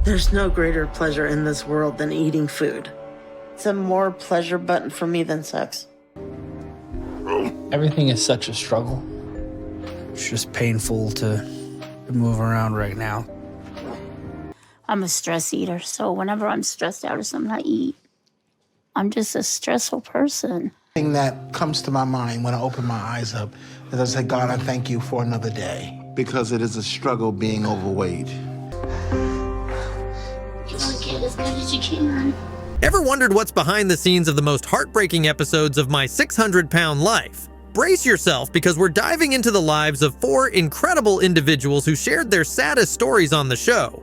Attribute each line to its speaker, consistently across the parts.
Speaker 1: There's no greater pleasure in this world than eating food. It's a more pleasure button for me than sex.
Speaker 2: Everything is such a struggle. It's just painful to move around right now.
Speaker 3: I'm a stress eater, so whenever I'm stressed out or something, I eat. I'm just a stressful person.
Speaker 4: The thing that comes to my mind when I open my eyes up is I say, God, I thank you for another day.
Speaker 5: Because it is a struggle being overweight.
Speaker 3: Just get as good as you can.
Speaker 6: Ever wondered what's behind the scenes of the most heartbreaking episodes of my 600-pound life? Brace yourself, because we're diving into the lives of 4 incredible individuals who shared their saddest stories on the show.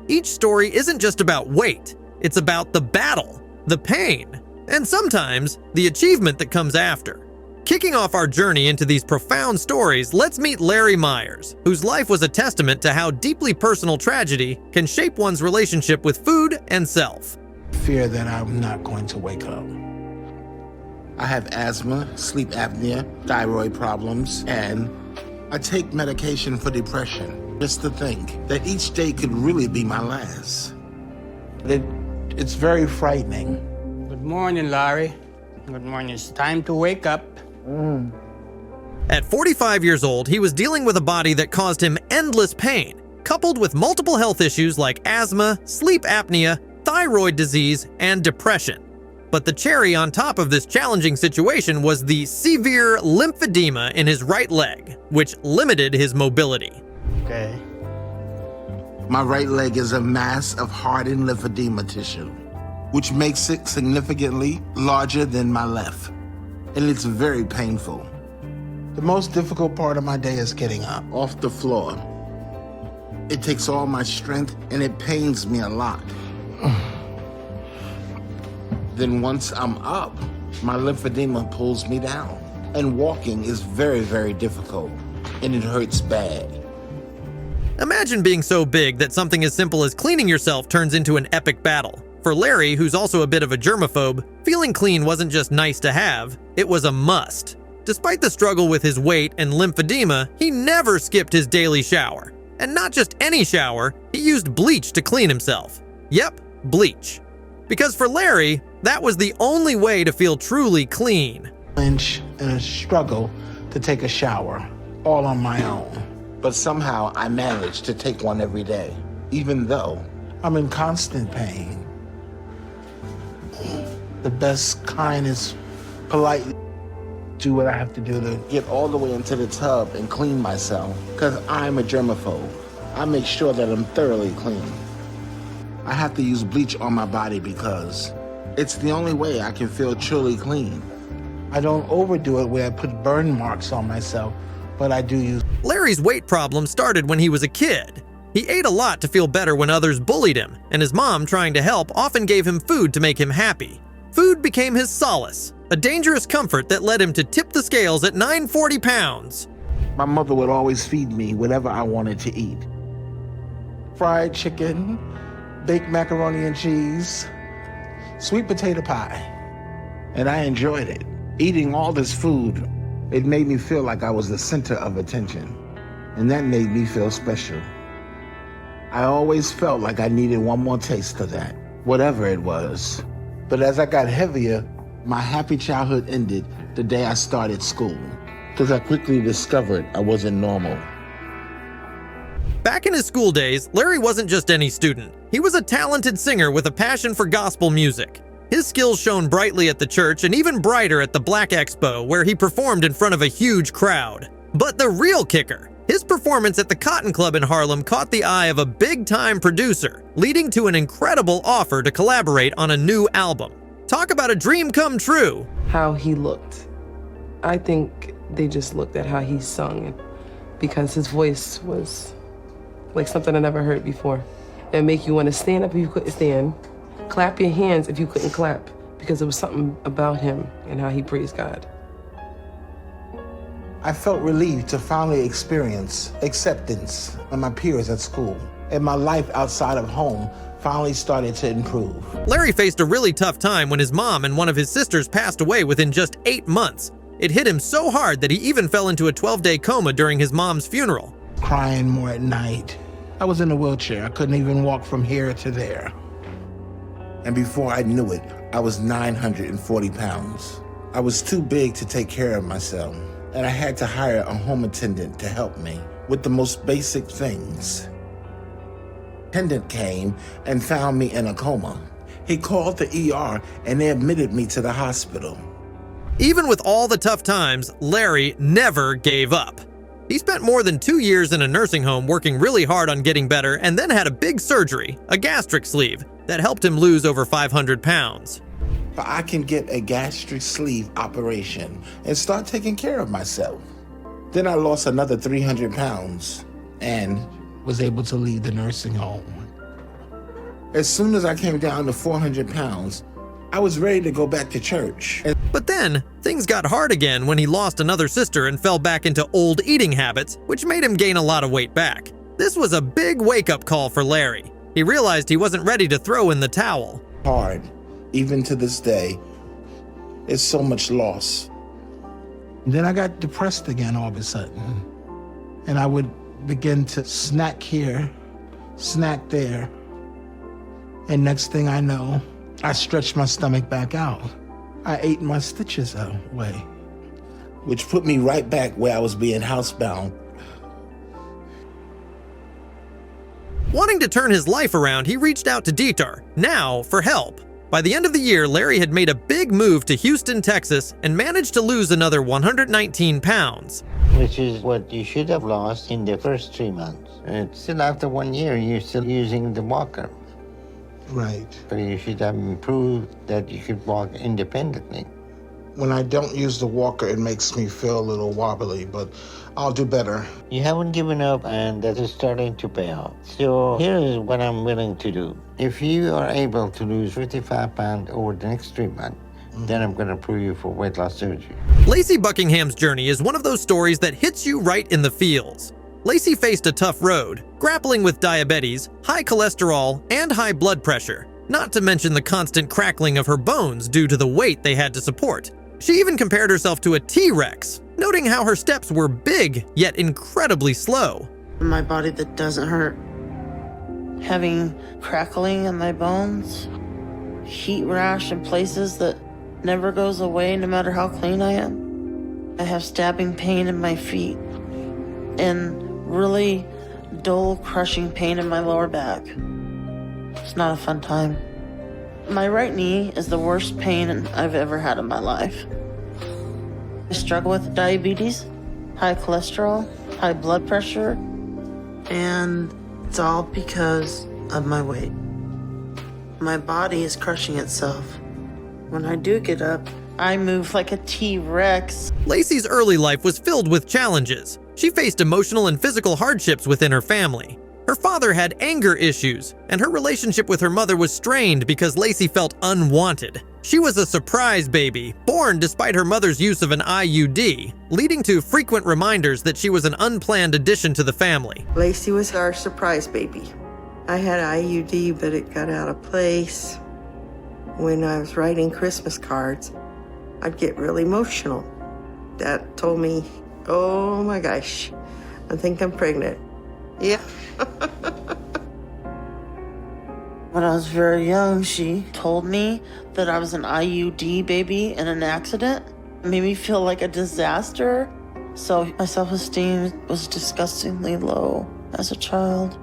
Speaker 6: Each story isn't just about weight, it's about the battle, the pain, and sometimes the achievement that comes after. Kicking off our journey into these profound stories, let's meet Larry Myers, whose life was a testament to how deeply personal tragedy can shape one's relationship with food and self.
Speaker 4: Fear that I'm not going to wake up.
Speaker 5: I have asthma, sleep apnea, thyroid problems, and I take medication for depression. Just to think that each day could really be my last.
Speaker 4: It's very frightening.
Speaker 7: Good morning, Larry. Good morning. It's time to wake up.
Speaker 6: At 45 years old, he was dealing with a body that caused him endless pain, coupled with multiple health issues like asthma, sleep apnea, thyroid disease, and depression. But the cherry on top of this challenging situation was the severe lymphedema in his right leg, which limited his mobility.
Speaker 7: Okay.
Speaker 5: My right leg is a mass of hardened lymphedema tissue, which makes it significantly larger than my left. And it's very painful.
Speaker 4: The most difficult part of my day is getting up.
Speaker 5: Off the floor. It takes all my strength and it pains me a lot. Then once I'm up, my lymphedema pulls me down. And walking is very, very difficult. And it hurts bad.
Speaker 6: Imagine being so big that something as simple as cleaning yourself turns into an epic battle. For Larry, who's also a bit of a germaphobe, feeling clean wasn't just nice to have, it was a must. Despite the struggle with his weight and lymphedema, he never skipped his daily shower. And not just any shower, he used bleach to clean himself. Yep, bleach. Because for Larry, that was the only way to feel truly clean.
Speaker 4: And a struggle to take a shower, all on my own.
Speaker 5: But somehow I manage to take one every day, even though
Speaker 4: I'm in constant pain. The best kind is politely do what I have to do to
Speaker 5: get all the way into the tub and clean myself, because I'm a germaphobe. I make sure that I'm thoroughly clean. I have to use bleach on my body because it's the only way I can feel truly clean.
Speaker 4: I don't overdo it where I put burn marks on myself, but I do use.
Speaker 6: Larry's weight problem started when he was a kid. He ate a lot to feel better when others bullied him, and his mom, trying to help, often gave him food to make him happy. Food became his solace, a dangerous comfort that led him to tip the scales at 940 pounds.
Speaker 4: My mother would always feed me whatever I wanted to eat. Fried chicken, baked macaroni and cheese, sweet potato pie.
Speaker 5: And I enjoyed it. Eating all this food, it made me feel like I was the center of attention. And that made me feel special. I always felt like I needed one more taste of that, whatever it was. But as I got heavier, my happy childhood ended the day I started school, because I quickly discovered I wasn't normal.
Speaker 6: Back in his school days, Larry wasn't just any student. He was a talented singer with a passion for gospel music. His skills shone brightly at the church and even brighter at the Black Expo, where he performed in front of a huge crowd. But the real kicker, his performance at the Cotton Club in Harlem caught the eye of a big-time producer, leading to an incredible offer to collaborate on a new album. Talk about a dream come true.
Speaker 8: How he looked. I think they just looked at how he sung, because his voice was like something I never heard before. It make you want to stand up if you couldn't stand, clap your hands if you couldn't clap, because there was something about him and how he praised God.
Speaker 4: I felt relieved to finally experience acceptance of my peers at school, and my life outside of home finally started to improve.
Speaker 6: Larry faced a really tough time when his mom and one of his sisters passed away within just 8 months. It hit him so hard that he even fell into a 12-day coma during his mom's funeral.
Speaker 4: Crying more at night, I was in a wheelchair. I couldn't even walk from here to there.
Speaker 5: And before I knew it, I was 940 pounds. I was too big to take care of myself, and I had to hire a home attendant to help me with the most basic things. Attendant came and found me in a coma. He called the ER and they admitted me to the hospital.
Speaker 6: Even with all the tough times, Larry never gave up. He spent more than 2 years in a nursing home working really hard on getting better, and then had a big surgery, a gastric sleeve, that helped him lose over 500 pounds.
Speaker 5: I can get a gastric sleeve operation and start taking care of myself. Then I lost another 300 pounds and
Speaker 4: Was able to leave the nursing home.
Speaker 5: as soon as I came down to 400 pounds, I was ready to go back to church.
Speaker 6: But then, things got hard again when he lost another sister and fell back into old eating habits, which made him gain a lot of weight back. This was a big wake-up call for Larry. He realized he wasn't ready to throw in the towel.
Speaker 5: Hard, even to this day. It's so much loss.
Speaker 4: Then I got depressed again all of a sudden. And I would begin to snack here, snack there. And next thing I know, I stretched my stomach back out. I ate my stitches away.
Speaker 5: Which put me right back where I was being housebound.
Speaker 6: Wanting to turn his life around, he reached out to Dieter, now for help. By the end of the year, Larry had made a big move to Houston, Texas, and managed to lose another 119 pounds.
Speaker 9: Which is what you should have lost in the first 3 months. And still after 1 year, you're still using the walker.
Speaker 4: Right.
Speaker 9: But you should have improved that you could walk independently.
Speaker 4: When I don't use the walker, it makes me feel a little wobbly, but I'll do better.
Speaker 9: You haven't given up, and that is starting to pay off. So here is what I'm willing to do. If you are able to lose 55 pounds over the next 3 months, then I'm going to approve you for weight loss surgery.
Speaker 6: Lacy Buckingham's journey is one of those stories that hits you right in the feels. Lacy faced a tough road, grappling with diabetes, high cholesterol, and high blood pressure, not to mention the constant crackling of her bones due to the weight they had to support. She even compared herself to a T-Rex, noting how her steps were big, yet incredibly slow.
Speaker 1: My body that doesn't hurt. Having crackling in my bones, heat rash in places that never goes away no matter how clean I am. I have stabbing pain in my feet and really dull crushing pain in my lower back. It's not a fun time. My right knee is the worst pain I've ever had in my life. I struggle with diabetes, high cholesterol, high blood pressure, and it's all because of my weight. My body is crushing itself. When I do get up, I move like a T-Rex.
Speaker 6: Lacy's early life was filled with challenges. She faced emotional and physical hardships within her family. Her father had anger issues, and her relationship with her mother was strained because Lacy felt unwanted. She was a surprise baby, born despite her mother's use of an IUD, leading to frequent reminders that she was an unplanned addition to the family.
Speaker 10: Lacy was our surprise baby. I had IUD, but it got out of place. When I was writing Christmas cards, I'd get really emotional. That told me, oh my gosh, I think I'm pregnant. Yeah.
Speaker 1: When I was very young, she told me that I was an IUD baby in an accident. It made me feel like a disaster. So my self-esteem was disgustingly low as a child.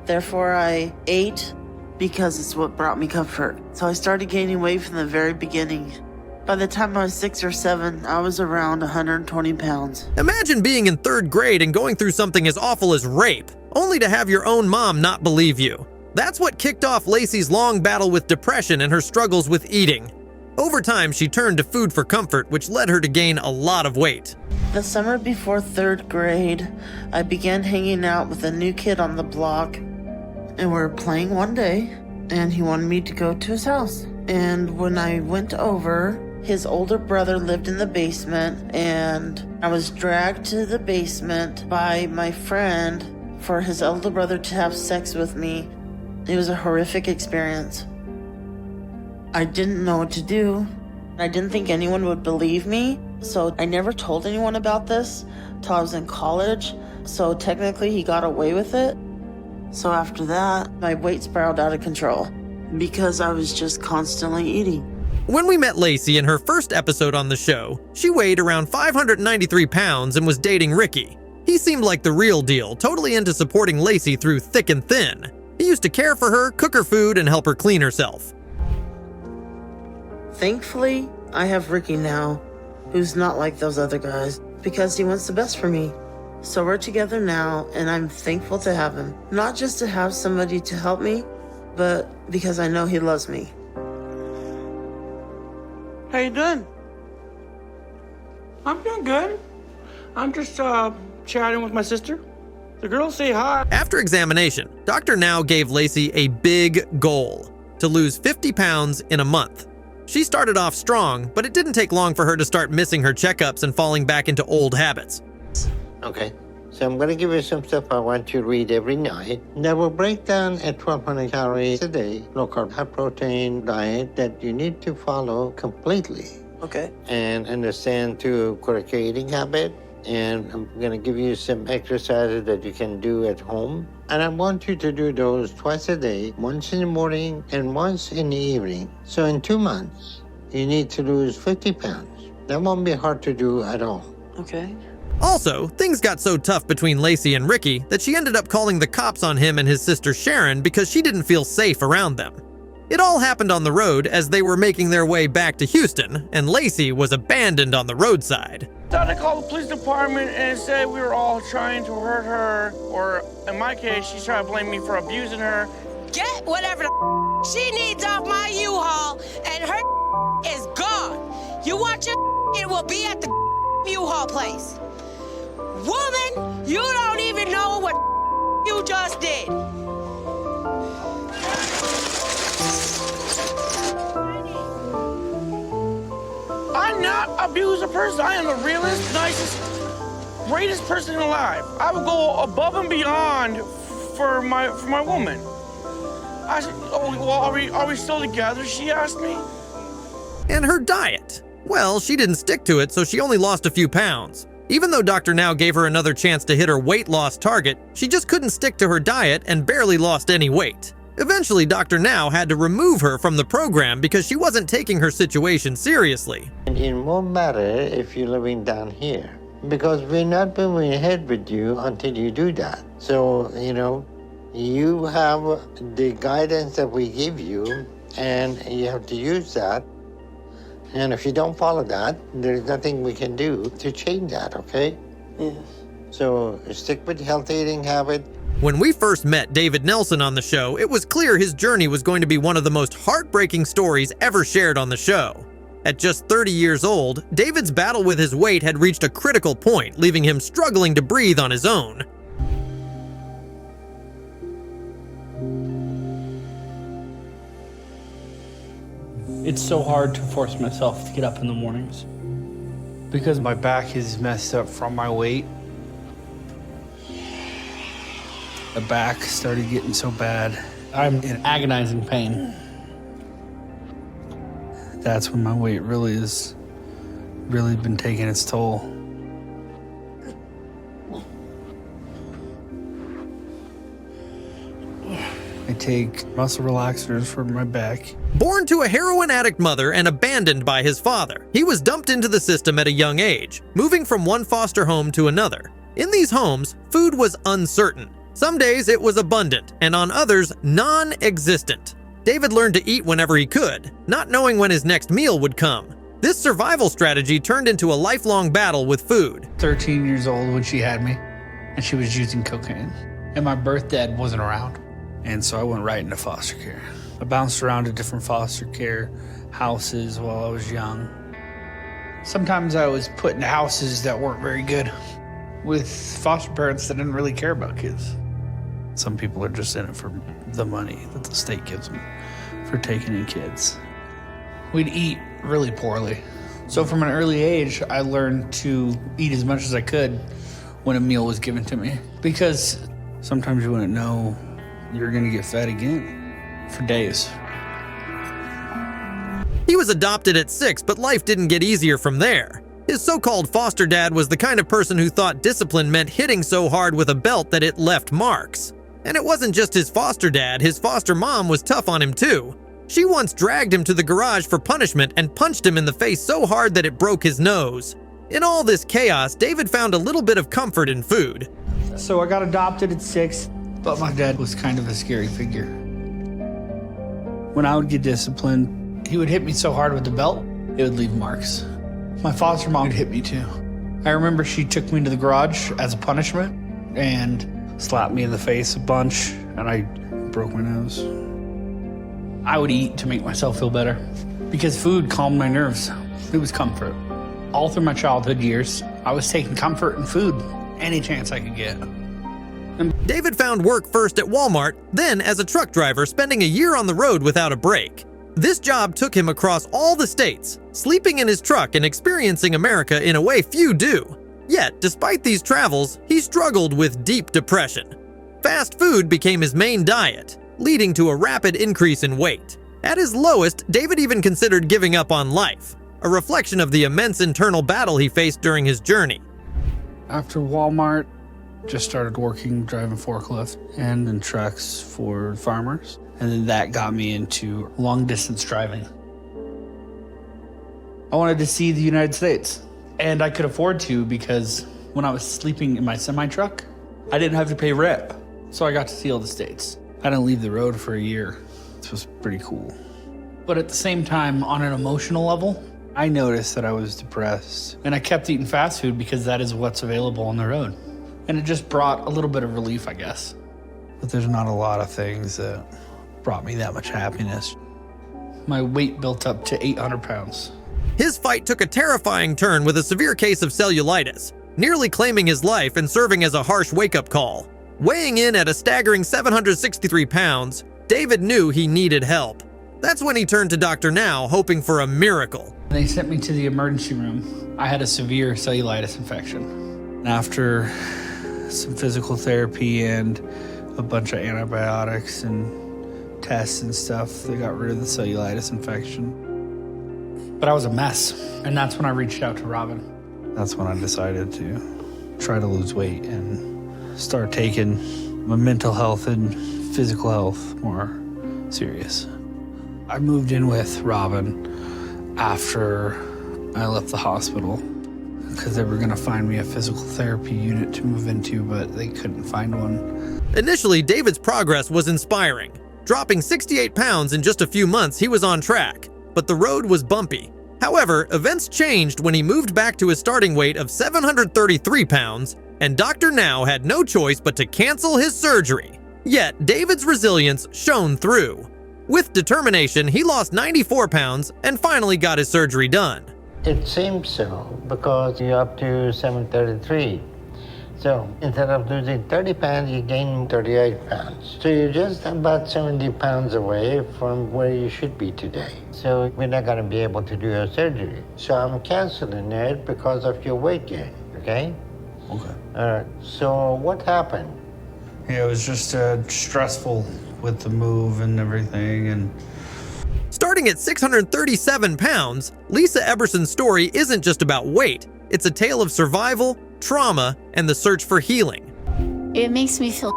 Speaker 1: Therefore, I ate because it's what brought me comfort. So I started gaining weight from the very beginning. By the time I was 6 or 7, I was around 120 pounds.
Speaker 6: Imagine being in 3rd grade and going through something as awful as rape, only to have your own mom not believe you. That's what kicked off Lacy's long battle with depression and her struggles with eating. Over time, she turned to food for comfort, which led her to gain a lot of weight.
Speaker 1: The summer before 3rd grade, I began hanging out with a new kid on the block, and we were playing one day, and he wanted me to go to his house. And when I went over, his older brother lived in the basement, and I was dragged to the basement by my friend for his older brother to have sex with me. It was a horrific experience. I didn't know what to do. I didn't think anyone would believe me, so I never told anyone about this till I was in college. So technically he got away with it. So after that, my weight spiraled out of control because I was just constantly eating.
Speaker 6: When we met Lacy in her first episode on the show, she weighed around 593 pounds and was dating Ricky. He seemed like the real deal, totally into supporting Lacy through thick and thin. He used to care for her, cook her food, and help her clean herself.
Speaker 1: Thankfully, I have Ricky now, who's not like those other guys, because he wants the best for me. So we're together now, and I'm thankful to have him. Not just to have somebody to help me, but because I know he loves me.
Speaker 7: How you doing? I'm doing good. I'm just chatting with my sister. The girls say hi.
Speaker 6: After examination, Dr. Now gave Lacy a big goal: to lose 50 pounds in a month. She started off strong, but it didn't take long for her to start missing her checkups and falling back into old habits.
Speaker 9: Okay, so I'm going to give you some stuff I want you to read every night that will break down at 1,200 calories a day, low-carb, high-protein diet that you need to follow completely.
Speaker 1: Okay.
Speaker 9: And understand to correct your eating habit. And I'm going to give you some exercises that you can do at home. And I want you to do those twice a day, once in the morning and once in the evening. So in 2 months, you need to lose 50 pounds. That won't be hard to do at all.
Speaker 1: Okay.
Speaker 6: Also, things got so tough between Lacy and Ricky that she ended up calling the cops on him and his sister Sharon because she didn't feel safe around them. It all happened on the road as they were making their way back to Houston, and Lacy was abandoned on the roadside.
Speaker 7: Thought I called the police department and said we were all trying to hurt her, or in my case, she's trying to blame me for abusing her.
Speaker 11: Get whatever the she needs off my U-Haul, and her is gone. You want your it will be at the U-Haul place. Woman, you don't even know what you just did.
Speaker 7: I'm not abuse a person. I am the realest, nicest, greatest person alive. I would go above and beyond for my woman. I said, oh, well, are we still together? She asked me.
Speaker 6: And her diet. Well, she didn't stick to it, so she only lost a few pounds. Even though Dr. Now gave her another chance to hit her weight loss target, she just couldn't stick to her diet and barely lost any weight. Eventually, Dr. Now had to remove her from the program because she wasn't taking her situation seriously.
Speaker 9: And it won't matter if you're living down here, because we're not moving ahead with you until you do that. So, you have the guidance that we give you, and you have to use that. And if you don't follow that, there's nothing we can do to change that, okay?
Speaker 1: Yes.
Speaker 9: So stick with healthy eating habit.
Speaker 6: When we first met David Nelson on the show, it was clear his journey was going to be one of the most heartbreaking stories ever shared on the show. At just 30 years old, David's battle with his weight had reached a critical point, leaving him struggling to breathe on his own.
Speaker 2: It's so hard to force myself to get up in the mornings because my back is messed up from my weight. The back started getting so bad. I'm in agonizing pain. That's when my weight really been taking its toll. I take muscle relaxers for my back.
Speaker 6: Born to a heroin addict mother and abandoned by his father, he was dumped into the system at a young age, moving from one foster home to another. In these homes, food was uncertain. Some days it was abundant, and on others, non-existent. David learned to eat whenever he could, not knowing when his next meal would come. This survival strategy turned into a lifelong battle with food.
Speaker 2: 13 years old when she had me, and she was using cocaine. And my birth dad wasn't around. And so I went right into foster care. I bounced around to different foster care houses while I was young. Sometimes I was put in houses that weren't very good with foster parents that didn't really care about kids. Some people are just in it for the money that the state gives them for taking in kids. We'd eat really poorly. So from an early age, I learned to eat as much as I could when a meal was given to me, because sometimes you wouldn't know you're gonna get fed again for days.
Speaker 6: He was adopted at 6, but life didn't get easier from there. His so-called foster dad was the kind of person who thought discipline meant hitting so hard with a belt that it left marks. And it wasn't just his foster dad, his foster mom was tough on him too. She once dragged him to the garage for punishment and punched him in the face so hard that it broke his nose. In all this chaos, David found a little bit of comfort in food.
Speaker 2: So I got adopted at 6, but my dad was kind of a scary figure. When I would get disciplined, he would hit me so hard with the belt, it would leave marks. My foster mom would hit me too. I remember she took me into the garage as a punishment and slapped me in the face a bunch, and I broke my nose. I would eat to make myself feel better because food calmed my nerves. It was comfort. All through my childhood years, I was taking comfort in food any chance I could get.
Speaker 6: David found work first at Walmart, then as a truck driver, spending a year on the road without a break. This job took him across all the states, sleeping in his truck and experiencing America in a way few do. Yet, despite these travels, he struggled with deep depression. Fast food became his main diet, leading to a rapid increase in weight. At his lowest, David even considered giving up on life, a reflection of the immense internal battle he faced during his journey.
Speaker 2: After Walmart, just started working driving forklift and in trucks for farmers. And then that got me into long distance driving. I wanted to see the United States, and I could afford to because when I was sleeping in my semi-truck, I didn't have to pay rent. So I got to see all the states. I didn't leave the road for a year. This was pretty cool. But at the same time, on an emotional level, I noticed that I was depressed, and I kept eating fast food because that is what's available on the road. And it just brought a little bit of relief, I guess. But there's not a lot of things that brought me that much happiness. My weight built up to 800 pounds.
Speaker 6: His fight took a terrifying turn with a severe case of cellulitis, nearly claiming his life and serving as a harsh wake-up call. Weighing in at a staggering 763 pounds, David knew he needed help. That's when he turned to Dr. Now, hoping for a miracle.
Speaker 2: They sent me to the emergency room. I had a severe cellulitis infection. After some physical therapy and a bunch of antibiotics and tests and stuff, they got rid of the cellulitis infection. But I was a mess, and that's when I reached out to Robin. That's when I decided to try to lose weight and start taking my mental health and physical health more serious. I moved in with Robin after I left the hospital because they were going to find me a physical therapy unit to move into, but they couldn't find one.
Speaker 6: Initially, David's progress was inspiring. Dropping 68 pounds in just a few months, he was on track, but the road was bumpy. However, events changed when he moved back to his starting weight of 733 pounds, and Dr. Now had no choice but to cancel his surgery. Yet, David's resilience shone through. With determination, he lost 94 pounds and finally got his surgery done.
Speaker 9: It seems so, because you're up to 733. So instead of losing 30 pounds, you gain 38 pounds. So you're just about 70 pounds away from where you should be today. So we're not going to be able to do your surgery. So I'm canceling it because of your weight gain, okay?
Speaker 2: Okay.
Speaker 9: All right, so what happened?
Speaker 2: Yeah, it was just stressful with the move and everything. And
Speaker 6: starting at 637 pounds, Lisa Eberson's story isn't just about weight. It's a tale of survival, trauma, and the search for healing.
Speaker 3: It makes me feel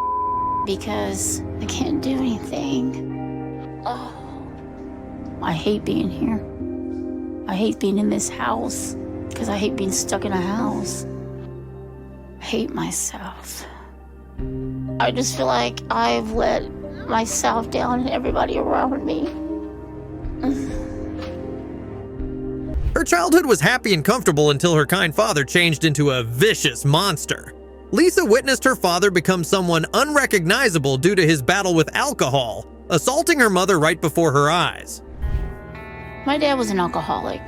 Speaker 3: because I can't do anything. Oh, I hate being here. I hate being in this house because I hate being stuck in a house. I hate myself. I just feel like I've let myself down and everybody around me.
Speaker 6: Her childhood was happy and comfortable until her kind father changed into a vicious monster. Lisa witnessed her father become someone unrecognizable due to his battle with alcohol, assaulting her mother right before her eyes.
Speaker 3: My dad was an alcoholic.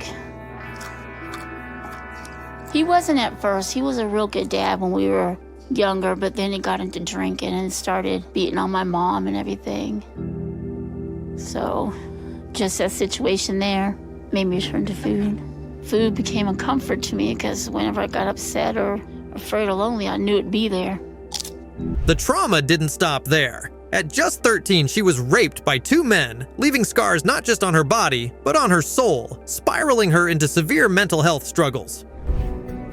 Speaker 3: He wasn't at first. He was a real good dad when we were younger, but then he got into drinking and started beating on my mom and everything. So just that situation there made me turn to food. Food became a comfort to me because whenever I got upset or afraid or lonely, I knew it'd be there.
Speaker 6: The trauma didn't stop there. At just 13, she was raped by 2 men, leaving scars not just on her body, but on her soul, spiraling her into severe mental health struggles.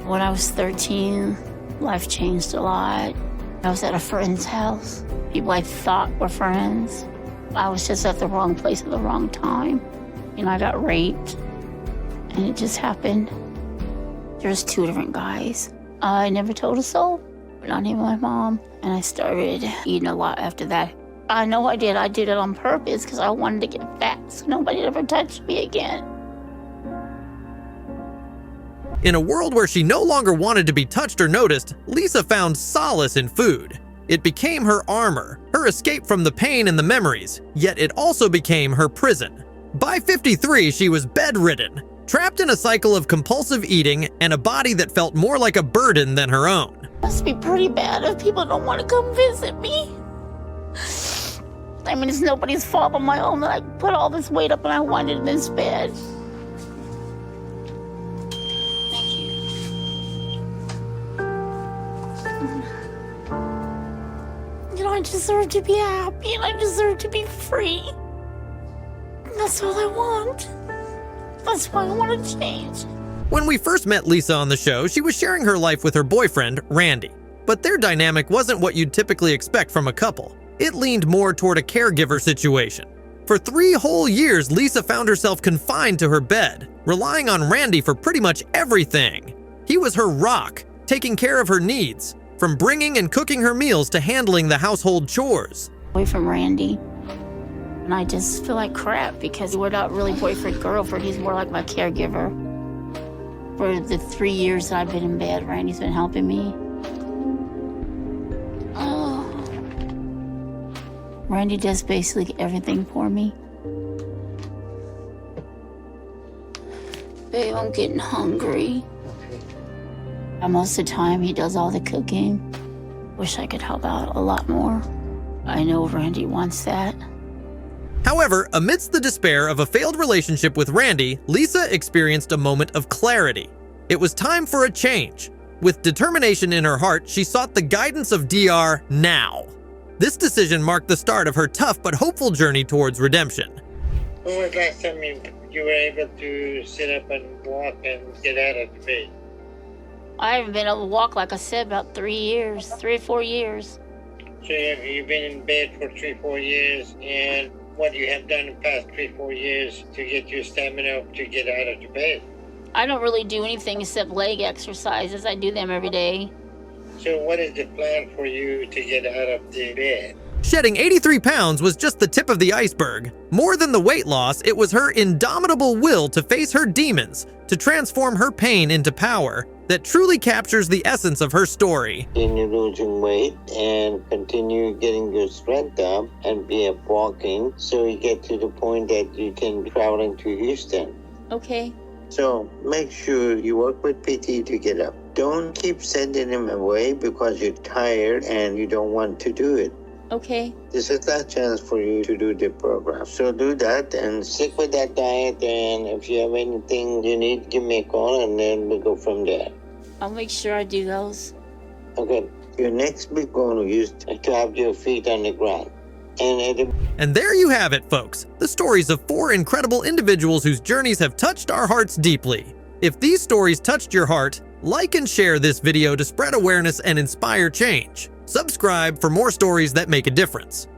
Speaker 3: When I was 13, life changed a lot. I was at a friend's house. People I thought were friends. I was just at the wrong place at the wrong time. You know, I got raped, and it just happened. There's 2 different guys. I never told a soul, not even my mom. And I started eating a lot after that. I know I did. I did it on purpose because I wanted to get fat so nobody ever touched me again.
Speaker 6: In a world where she no longer wanted to be touched or noticed, Lisa found solace in food. It became her armor, her escape from the pain and the memories, yet it also became her prison. By 53, she was bedridden, trapped in a cycle of compulsive eating and a body that felt more like a burden than her own.
Speaker 3: Must be pretty bad if people don't want to come visit me. I mean, it's nobody's fault but my own that I put all this weight up and I wanted in this bed. Thank you. You know, I deserve to be happy and I deserve to be free. That's all I want. That's why I want to change.
Speaker 6: When we first met Lisa on the show, she was sharing her life with her boyfriend, Randy. But their dynamic wasn't what you'd typically expect from a couple. It leaned more toward a caregiver situation. For 3 whole years, Lisa found herself confined to her bed, relying on Randy for pretty much everything. He was her rock, taking care of her needs, from bringing and cooking her meals to handling the household chores.
Speaker 3: Away from Randy. And I just feel like crap because we're not really boyfriend-girlfriend. He's more like my caregiver. For the 3 years that I've been in bed, Randy's been helping me. Oh. Randy does basically everything for me. Babe, I'm getting hungry. And most of the time, he does all the cooking. Wish I could help out a lot more. I know Randy wants that.
Speaker 6: However, amidst the despair of a failed relationship with Randy, Lisa experienced a moment of clarity. It was time for a change. With determination in her heart, she sought the guidance of DR now. This decision marked the start of her tough but hopeful journey towards redemption.
Speaker 9: When was the last time you were able to sit up and walk and get out of the bed?
Speaker 3: I haven't been able to walk, like I said, about 3 or 4 years.
Speaker 9: So you've been in bed for 3-4 years, and what you have done in the past 3-4 years to get your stamina to get out of the bed?
Speaker 3: I don't really do anything except leg exercises. I do them every day.
Speaker 9: So what is the plan for you to get out of the bed?
Speaker 6: Shedding 83 pounds was just the tip of the iceberg. More than the weight loss, it was her indomitable will to face her demons, to transform her pain into power, that truly captures the essence of her story.
Speaker 9: Continue losing weight and continue getting your strength up and be up walking so you get to the point that you can travel into Houston.
Speaker 3: Okay.
Speaker 9: So make sure you work with PT to get up. Don't keep sending him away because you're tired and you don't want to do it.
Speaker 3: Okay.
Speaker 9: This is that chance for you to do the program. So do that and stick with that diet, and if you have anything you need, give me a call and then we'll go from there.
Speaker 3: I'll make sure I do those.
Speaker 9: Okay. Your next big goal is to have your feet on the ground.
Speaker 6: And there you have it, folks. The stories of 4 incredible individuals whose journeys have touched our hearts deeply. If these stories touched your heart, like and share this video to spread awareness and inspire change. Subscribe for more stories that make a difference.